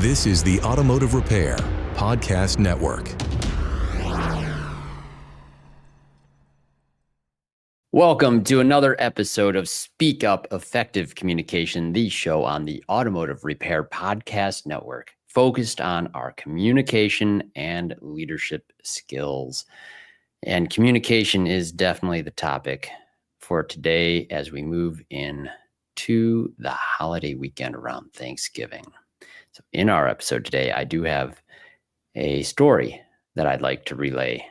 This is the Automotive Repair Podcast Network. Welcome to another episode of Speak Up Effective Communication, the show on the Automotive Repair Podcast Network, focused on our communication and leadership skills. And communication is definitely the topic for today as we move into the holiday weekend around Thanksgiving. So in our episode today, I do have a story that I'd like to relay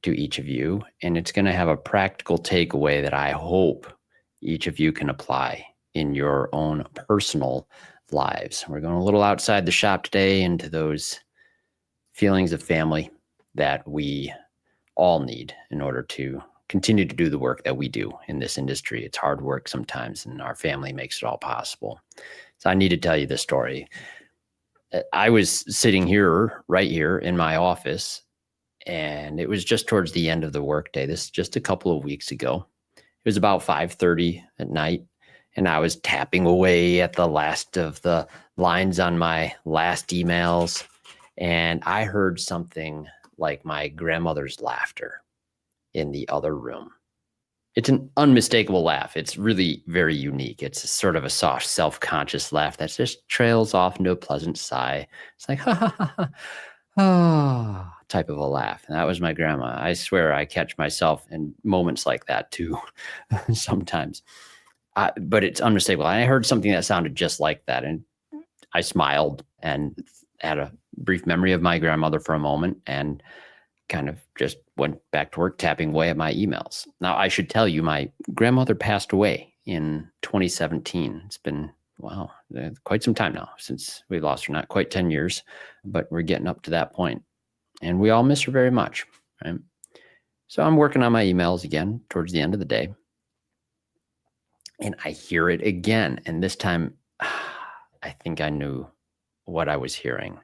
to each of you, and it's going to have a practical takeaway that I hope each of you can apply in your own personal lives. We're going a little outside the shop today into those feelings of family that we all need in order to continue to do the work that we do in this industry. It's hard work sometimes, and our family makes it all possible. So I need to tell you this story. I was sitting right here in my office, and it was just towards the end of the workday. This is just a couple of weeks ago. It was about 5:30 at night, and I was tapping away at the last of the lines on my last emails, and I heard something like my grandmother's laughter in the other room. It's an unmistakable laugh. It's really very unique. It's sort of a soft, self-conscious laugh that just trails off into a pleasant sigh. It's like, ha, ha, ha, ha, ah, type of a laugh. And that was my grandma. I swear I catch myself in moments like that too, sometimes. But it's unmistakable. I heard something that sounded just like that, and I smiled and had a brief memory of my grandmother for a moment and kind of just went back to work tapping away at my emails. Now, I should tell you, my grandmother passed away in 2017. It's been, wow, quite some time now since we lost her. Not quite 10 years, but we're getting up to that point. And we all miss her very much, right? So I'm working on my emails again towards the end of the day. And I hear it again. And this time, I think I knew what I was hearing.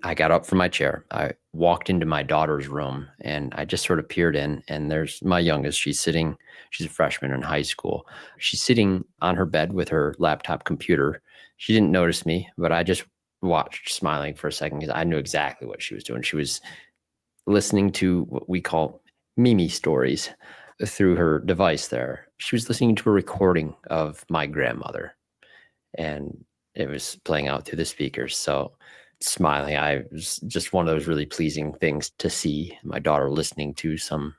I got up from my chair. I walked into my daughter's room, and I just sort of peered in, and there's my youngest. She's a freshman in high school. She's sitting on her bed with her laptop computer. She didn't notice me, but I just watched, smiling for a second, because I knew exactly what she was doing. She was listening to what we call Mimi stories through her device there. She was listening to a recording of my grandmother, and it was playing out through the speakers. So smiling, I was just one of those really pleasing things to see my daughter listening to some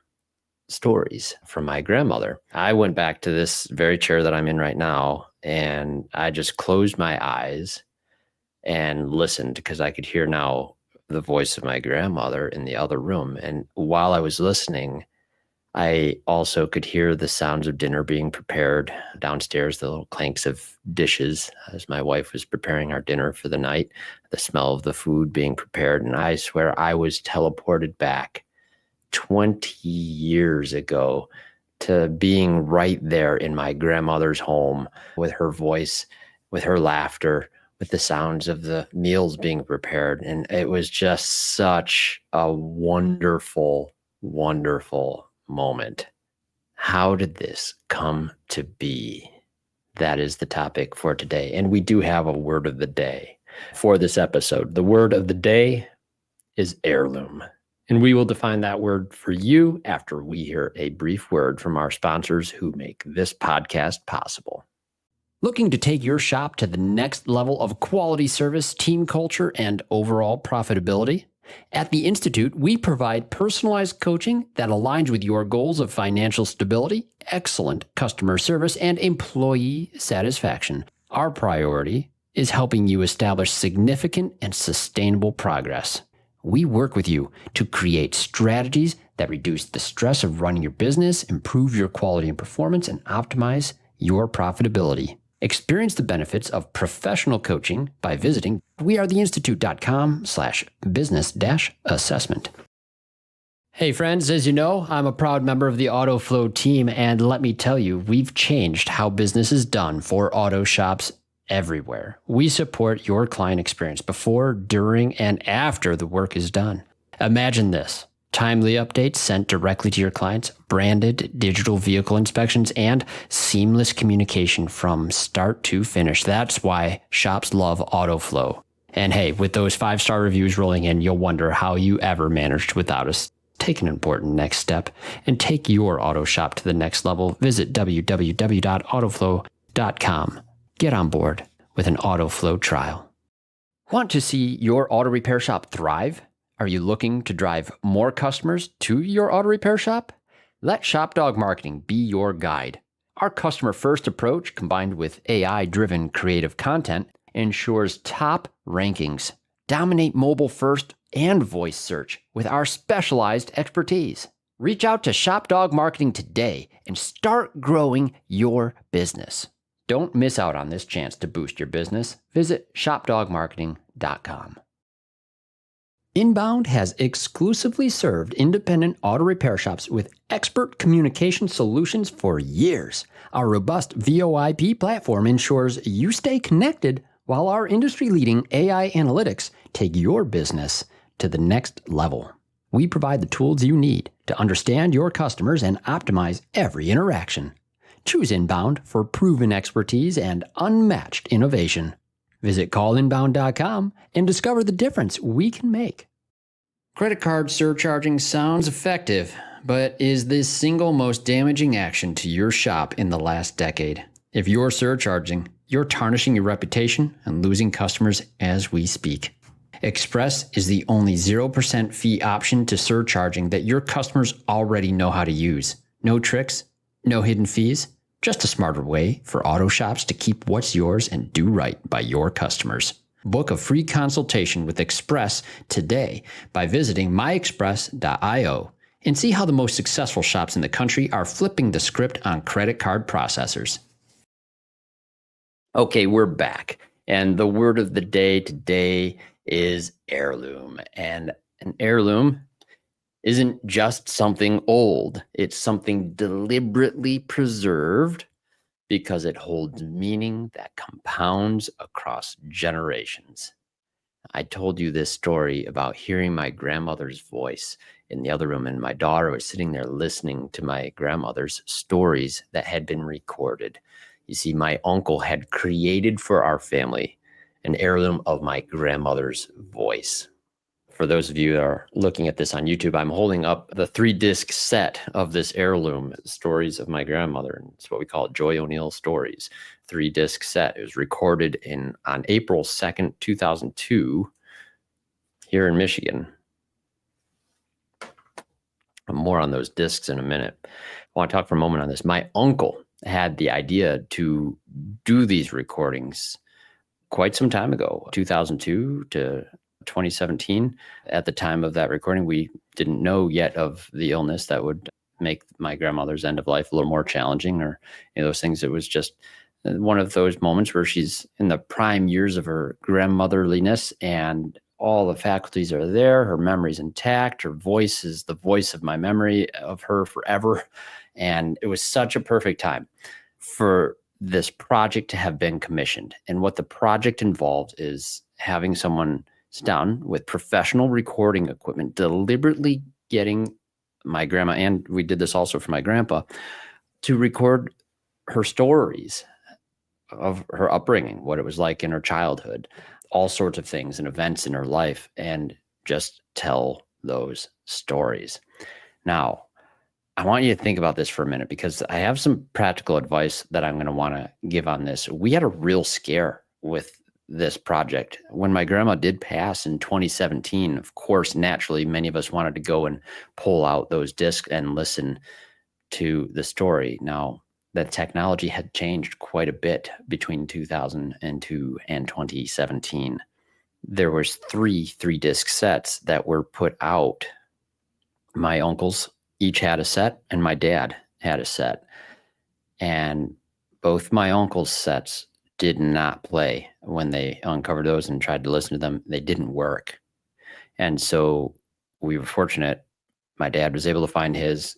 stories from my grandmother. I went back to this very chair that I'm in right now, and I just closed my eyes and listened, because I could hear now the voice of my grandmother in the other room. And while I was listening, I also could hear the sounds of dinner being prepared downstairs, the little clinks of dishes as my wife was preparing our dinner for the night, the smell of the food being prepared. And I swear I was teleported back 20 years ago to being right there in my grandmother's home with her voice, with her laughter, with the sounds of the meals being prepared. And it was just such a wonderful, wonderful moment. How did this come to be? That is the topic for today. And we do have a word of the day for this episode. The word of the day is heirloom. And we will define that word for you after we hear a brief word from our sponsors who make this podcast possible. Looking to take your shop to the next level of quality service, team culture, and overall profitability? At the Institute, we provide personalized coaching that aligns with your goals of financial stability, excellent customer service, and employee satisfaction. Our priority is helping you establish significant and sustainable progress. We work with you to create strategies that reduce the stress of running your business, improve your quality and performance, and optimize your profitability. Experience the benefits of professional coaching by visiting wearetheinstitute.com/business-assessment. Hey friends, as you know, I'm a proud member of the AutoFlow team, and let me tell you, we've changed how business is done for auto shops everywhere. We support your client experience before, during, and after the work is done. Imagine this: timely updates sent directly to your clients, branded digital vehicle inspections, and seamless communication from start to finish. That's why shops love AutoFlow. And hey, with those 5-star reviews rolling in, you'll wonder how you ever managed without us. Take an important next step and take your auto shop to the next level. Visit www.autoflow.com. Get on board with an AutoFlow trial. Want to see your auto repair shop thrive? Are you looking to drive more customers to your auto repair shop? Let ShopDog Marketing be your guide. Our customer-first approach, combined with AI-driven creative content, ensures top rankings. Dominate mobile first and voice search with our specialized expertise. Reach out to ShopDog Marketing today and start growing your business. Don't miss out on this chance to boost your business. Visit shopdogmarketing.com. Inbound has exclusively served independent auto repair shops with expert communication solutions for years. Our robust VoIP platform ensures you stay connected while our industry-leading AI analytics take your business to the next level. We provide the tools you need to understand your customers and optimize every interaction. Choose Inbound for proven expertise and unmatched innovation. Visit callinbound.com and discover the difference we can make. Credit card surcharging sounds effective, but is the single most damaging action to your shop in the last decade. If you're surcharging, you're tarnishing your reputation and losing customers as we speak. Express is the only 0% fee option to surcharging that your customers already know how to use. No tricks, no hidden fees, just a smarter way for auto shops to keep what's yours and do right by your customers. Book a free consultation with Express today by visiting myexpress.io and see how the most successful shops in the country are flipping the script on credit card processors. Okay, we're back. And the word of the day today is heirloom. And an heirloom isn't just something old. It's something deliberately preserved because it holds meaning that compounds across generations. I told you this story about hearing my grandmother's voice in the other room, and my daughter was sitting there listening to my grandmother's stories that had been recorded. You see, my uncle had created for our family an heirloom of my grandmother's voice. For those of you that are looking at this on YouTube, I'm holding up the 3-disc set of this heirloom, Stories of My Grandmother. And it's what we call Joy O'Neill Stories, 3-disc set. It was recorded on April 2nd, 2002, here in Michigan. More on those discs in a minute. I want to talk for a moment on this. My uncle had the idea to do these recordings quite some time ago, 2002 to 2017. At the time of that recording, we didn't know yet of the illness that would make my grandmother's end of life a little more challenging, or those things. It was just one of those moments where she's in the prime years of her grandmotherliness, and all the faculties are there. Her memory's intact. Her voice is the voice of my memory of her forever. And it was such a perfect time for this project to have been commissioned. And what the project involved is having someone sit down with professional recording equipment, deliberately getting my grandma, and we did this also for my grandpa, to record her stories of her upbringing, what it was like in her childhood, all sorts of things and events in her life, and just tell those stories. Now, I want you to think about this for a minute, because I have some practical advice that I'm going to want to give on this. We had a real scare with this project. When my grandma did pass in 2017, of course, naturally, many of us wanted to go and pull out those discs and listen to the story. Now, the technology had changed quite a bit between 2002 and 2017. There was three disc sets that were put out. My uncles each had a set, and my dad had a set. And both my uncles' sets did not play. When they uncovered those and tried to listen to them, they didn't work. And so we were fortunate. My dad was able to find his,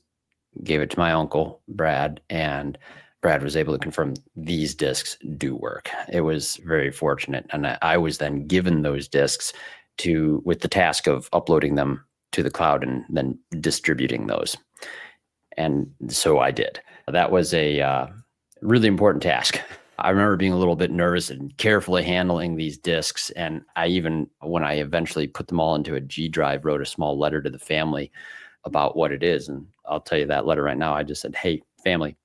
gave it to my uncle, Brad, and Brad was able to confirm these discs do work. It was very fortunate. And I was then given those discs with the task of uploading them to the cloud and then distributing those. And so I did. That was a really important task. I remember being a little bit nervous and carefully handling these discs. And I even, when I eventually put them all into a G drive, wrote a small letter to the family about what it is. And I'll tell you that letter right now. I just said, hey, family,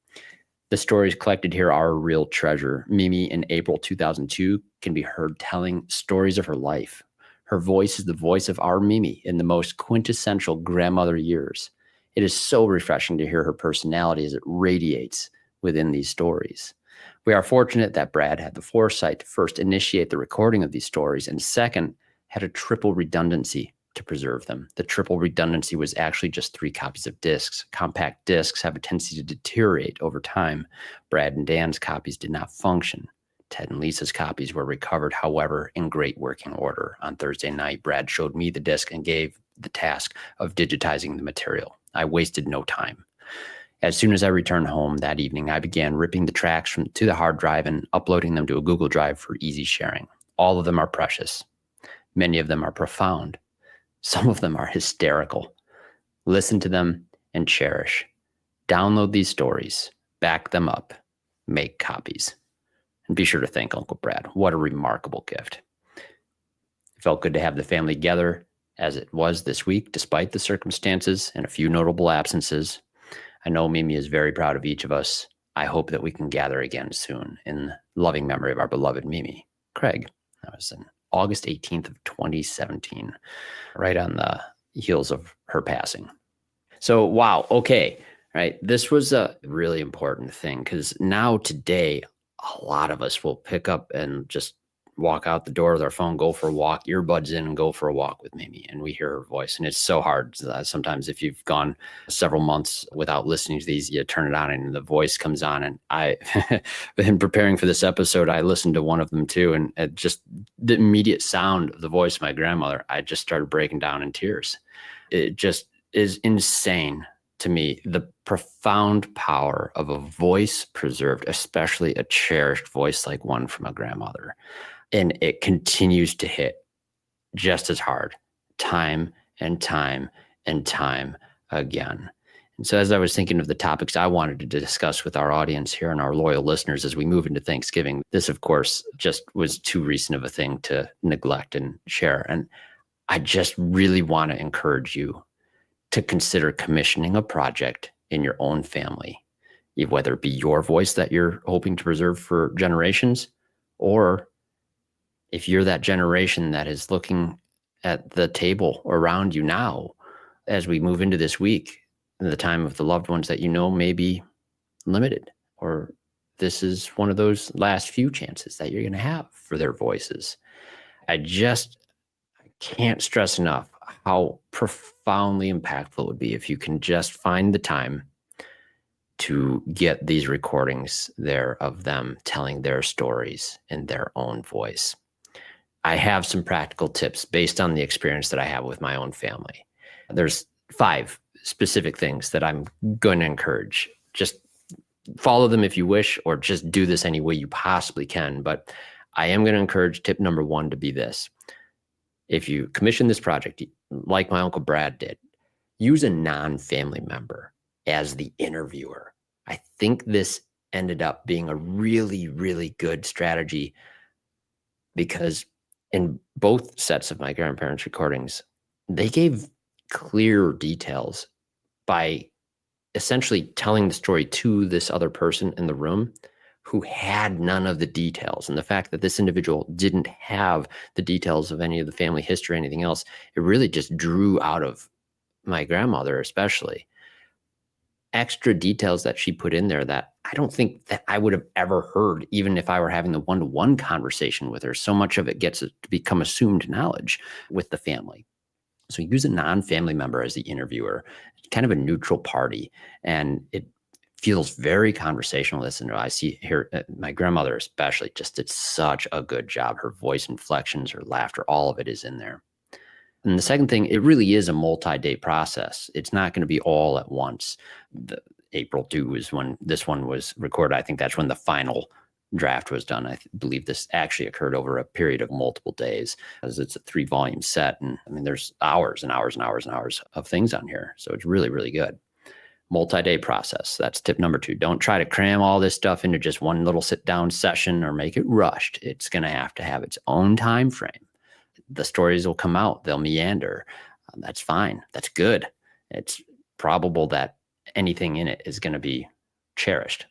the stories collected here are a real treasure. Mimi in April 2002 can be heard telling stories of her life. Her voice is the voice of our Mimi in the most quintessential grandmother years. It is so refreshing to hear her personality as it radiates within these stories. We are fortunate that Brad had the foresight to first initiate the recording of these stories, and second, had a triple redundancy to preserve them. The triple redundancy was actually just 3 copies of discs. Compact discs have a tendency to deteriorate over time. Brad and Dan's copies did not function. Ted and Lisa's copies were recovered, however, in great working order. On Thursday night, Brad showed me the disc and gave the task of digitizing the material. I wasted no time. As soon as I returned home that evening, I began ripping the tracks to the hard drive and uploading them to a Google Drive for easy sharing. All of them are precious. Many of them are profound. Some of them are hysterical. Listen to them and cherish. Download these stories, back them up, make copies. And be sure to thank Uncle Brad. What a remarkable gift. It felt good to have the family together as it was this week, despite the circumstances and a few notable absences. I know Mimi is very proud of each of us. I hope that we can gather again soon in loving memory of our beloved Mimi. Craig, that was in August 18th of 2017, right on the heels of her passing. So, wow. Okay. Right. This was a really important thing because now today, a lot of us will pick up and just walk out the door with our phone, go for a walk, earbuds in and go for a walk with Mimi. And we hear her voice. And it's so hard. Sometimes if you've gone several months without listening to these, you turn it on and the voice comes on. And I, in preparing for this episode, I listened to one of them too. And it just the immediate sound of the voice of my grandmother, I just started breaking down in tears. It just is insane to me, the profound power of a voice preserved, especially a cherished voice like one from a grandmother. And it continues to hit just as hard, time and time and time again. And so as I was thinking of the topics I wanted to discuss with our audience here and our loyal listeners as we move into Thanksgiving, this, of course, just was too recent of a thing to neglect and share. And I just really want to encourage you to consider commissioning a project in your own family, whether it be your voice that you're hoping to preserve for generations, or if you're that generation that is looking at the table around you now, as we move into this week, the time of the loved ones that you know may be limited, or this is one of those last few chances that you're going to have for their voices. I can't stress enough how profoundly impactful it would be if you can just find the time to get these recordings there of them telling their stories in their own voice. I have some practical tips based on the experience that I have with my own family. There's 5 specific things that I'm going to encourage. Just follow them if you wish, or just do this any way you possibly can. But I am going to encourage tip number 1 to be this. If you commission this project, like my Uncle Brad did, use a non-family member as the interviewer. I think this ended up being a really, really good strategy because in both sets of my grandparents' recordings, they gave clear details by essentially telling the story to this other person in the room who had none of the details. And the fact that this individual didn't have the details of any of the family history or anything else, it really just drew out of my grandmother, especially, extra details that she put in there that I don't think that I would have ever heard, even if I were having the one-to-one conversation with her. So much of it gets to become assumed knowledge with the family. So use a non-family member as the interviewer, kind of a neutral party. And it feels very conversationalist. And I see here, my grandmother especially just did such a good job. Her voice inflections, her laughter, all of it is in there. And the second thing, it really is a multi-day process. It's not going to be all at once. The April 2 is when this one was recorded. I think that's when the final draft was done. I believe this actually occurred over a period of multiple days, as it's a 3-volume set. And I mean, there's hours and hours and hours and hours of things on here. So it's really, really good. Multi-day process. That's tip number 2. Don't try to cram all this stuff into just one little sit-down session or make it rushed. It's going to have its own time frame. The stories will come out. They'll meander. That's fine. That's good. It's probable that anything in it is going to be cherished.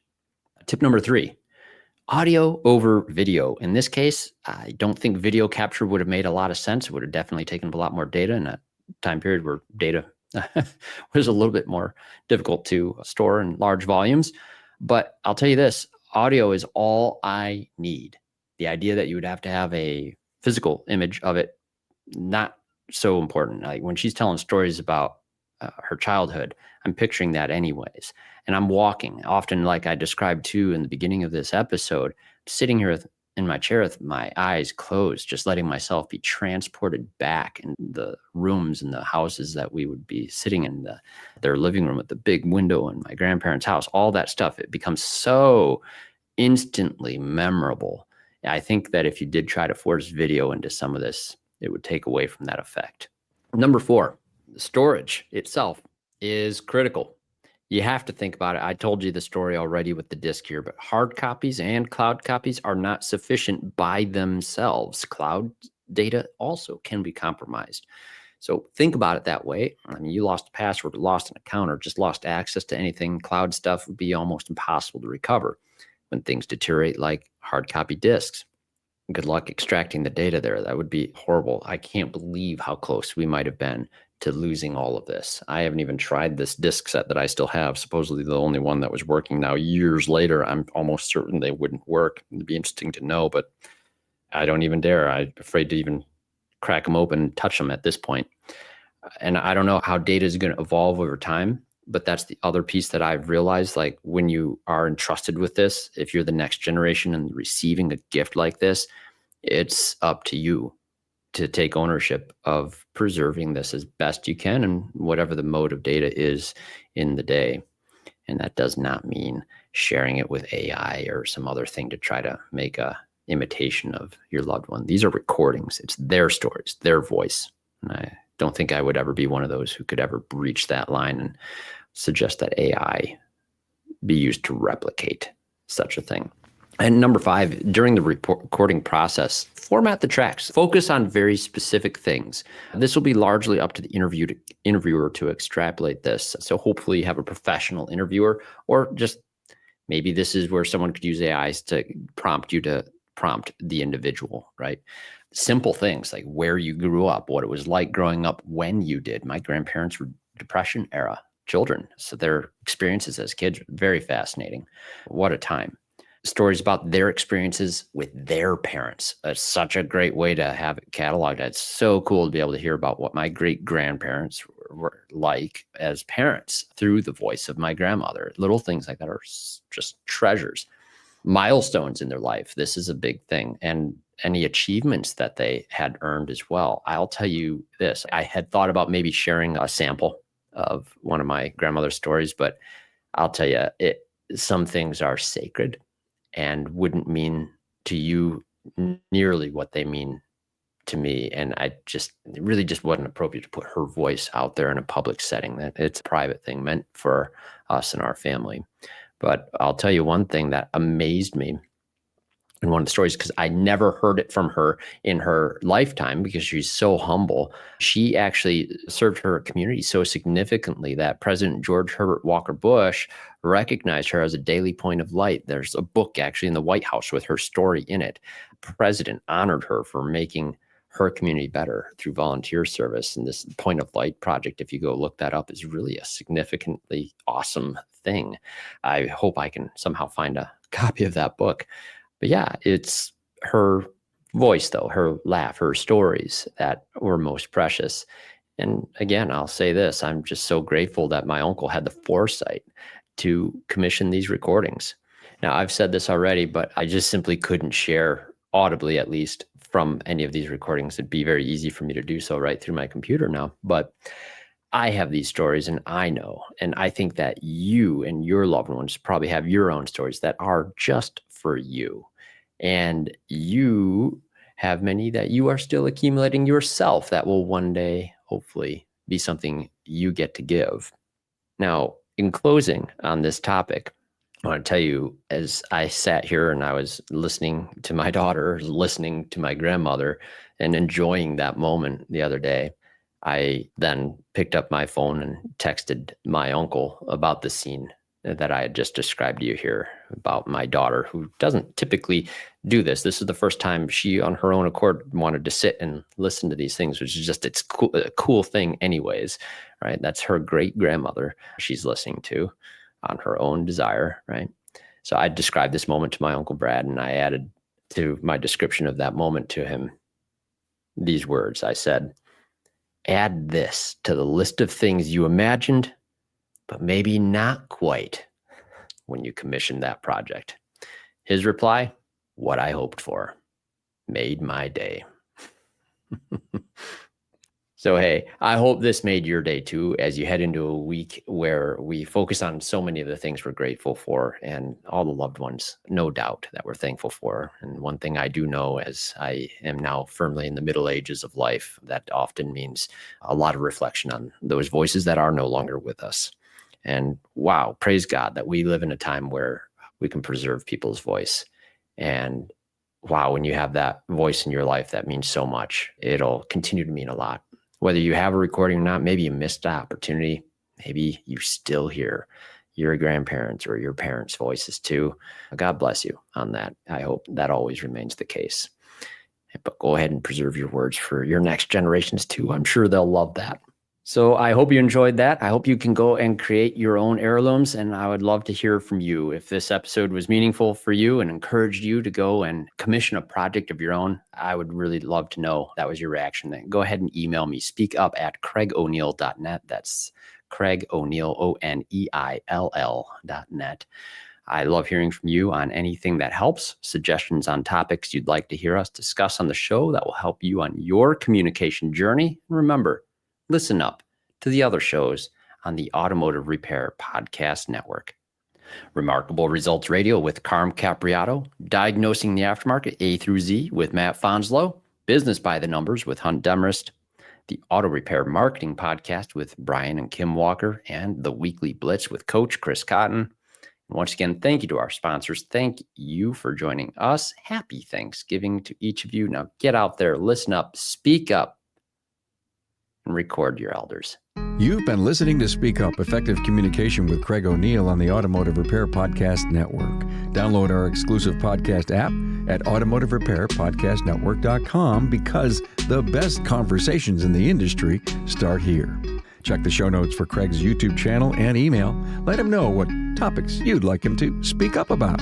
Tip number 3, audio over video. In this case, I don't think video capture would have made a lot of sense. It would have definitely taken up a lot more data in a time period where data was a little bit more difficult to store in large volumes. But I'll tell you this, audio is all I need. The idea that you would have to have a physical image of it, not so important. Like when she's telling stories about her childhood, I'm picturing that anyways. And I'm walking, often like I described too in the beginning of this episode, sitting here in my chair with my eyes closed, just letting myself be transported back in the rooms and the houses that we would be sitting in, their living room with the big window in my grandparents' house, all that stuff. It becomes so instantly memorable. I think that if you did try to force video into some of this, it would take away from that effect. Number 4, the storage itself is critical. You have to think about it. I told you the story already with the disk here, but hard copies and cloud copies are not sufficient by themselves. Cloud data also can be compromised. So think about it that way. I mean, you lost a password, lost an account, or just lost access to anything. Cloud stuff would be almost impossible to recover when things deteriorate like hard copy disks. Good luck extracting the data there. That would be horrible. I can't believe how close we might have been to losing all of this. I haven't even tried this disk set that I still have, supposedly the only one that was working now years later. I'm almost certain they wouldn't work. It'd be interesting to know, but I don't even dare. I'm afraid to even crack them open and touch them at this point. And I don't know how data is going to evolve over time, but that's the other piece that I've realized. Like when you are entrusted with this, if you're the next generation and receiving a gift like this, it's up to you to take ownership of preserving this as best you can and whatever the mode of data is in the day. And that does not mean sharing it with AI or some other thing to try to make a imitation of your loved one. These are recordings. It's their stories, their voice. And I don't think I would ever be one of those who could ever breach that line and suggest that AI be used to replicate such a thing. And number 5, during the recording process, format the tracks. Focus on very specific things. This will be largely up to the interviewer to extrapolate this. So hopefully you have a professional interviewer, or just maybe this is where someone could use AIs to prompt you to prompt the individual, right? Simple things like where you grew up, what it was like growing up when you did. My grandparents were Depression era children, so their experiences as kids were very fascinating. What a time. Stories about their experiences with their parents. It's such a great way to have it cataloged. It's so cool to be able to hear about what my great grandparents were like as parents through the voice of my grandmother. Little things like that are just treasures. Milestones in their life. This is a big thing. And any achievements that they had earned as well. I'll tell you this. I had thought about maybe sharing a sample of one of my grandmother's stories, but I'll tell you, some things are sacred and wouldn't mean to you nearly what they mean to me. And it really just wasn't appropriate to put her voice out there in a public setting. That it's a private thing meant for us and our family. But I'll tell you one thing that amazed me in one of the stories, because I never heard it from her in her lifetime because she's so humble. She actually served her community so significantly that President George Herbert Walker Bush recognized her as a daily point of light. There's a book actually in the White House with her story in it. The president honored her for making her community better through volunteer service. And this Point of Light project, if you go look that up, is really a significantly awesome thing. I hope I can somehow find a copy of that book. But yeah, it's her voice, though, her laugh, her stories that were most precious. And again, I'll say this, I'm just so grateful that my uncle had the foresight to commission these recordings. Now, I've said this already, but I just simply couldn't share audibly, at least, from any of these recordings. It'd be very easy for me to do so right through my computer now. But I have these stories and I know, and I think that you and your loved ones probably have your own stories that are just for you. And you have many that you are still accumulating yourself that will one day hopefully be something you get to give. Now, in closing on this topic, I want to tell you, as I sat here and I was listening to my daughter, listening to my grandmother, and enjoying that moment the other day, I then picked up my phone and texted my uncle about the scene that I had just described to you here about my daughter, who doesn't typically do this. This is the first time she, on her own accord, wanted to sit and listen to these things, which is just, it's cool, a cool thing anyways, right? That's her great grandmother she's listening to on her own desire, right? So I described this moment to my Uncle Brad, and I added to my description of that moment to him these words. I said, add this to the list of things you imagined, but maybe not quite, when you commissioned that project. His reply, what I hoped for. Made my day. So, hey, I hope this made your day too, as you head into a week where we focus on so many of the things we're grateful for and all the loved ones, no doubt, that we're thankful for. And one thing I do know, as I am now firmly in the middle ages of life, that often means a lot of reflection on those voices that are no longer with us. And wow, praise God that we live in a time where we can preserve people's voice. And wow, when you have that voice in your life, that means so much. It'll continue to mean a lot. Whether you have a recording or not, maybe you missed the opportunity. Maybe you still hear your grandparents or your parents' voices too. God bless you on that. I hope that always remains the case. But go ahead and preserve your words for your next generations too. I'm sure they'll love that. So I hope you enjoyed that. I hope you can go and create your own heirlooms. And I would love to hear from you. If this episode was meaningful for you and encouraged you to go and commission a project of your own, I would really love to know that was your reaction. Then go ahead and email me, speakup@craigoneil.net. That's Craig O'Neil, ONEILL.net. I love hearing from you on anything that helps, suggestions on topics you'd like to hear us discuss on the show that will help you on your communication journey. Remember, listen up to the other shows on the Automotive Repair Podcast Network. Remarkable Results Radio with Carm Capriato, Diagnosing the Aftermarket A through Z with Matt Fonslow, Business by the Numbers with Hunt Demarest, the Auto Repair Marketing Podcast with Brian and Kim Walker, and the Weekly Blitz with Coach Chris Cotton. And once again, thank you to our sponsors. Thank you for joining us. Happy Thanksgiving to each of you. Now get out there, listen up, speak up, and record your elders. You've been listening to Speak Up, Effective Communication with Craig O'Neil on the Automotive Repair Podcast Network. Download our exclusive podcast app at automotiverepairpodcastnetwork.com because the best conversations in the industry start here. Check the show notes for Craig's YouTube channel and email. Let him know what topics you'd like him to speak up about.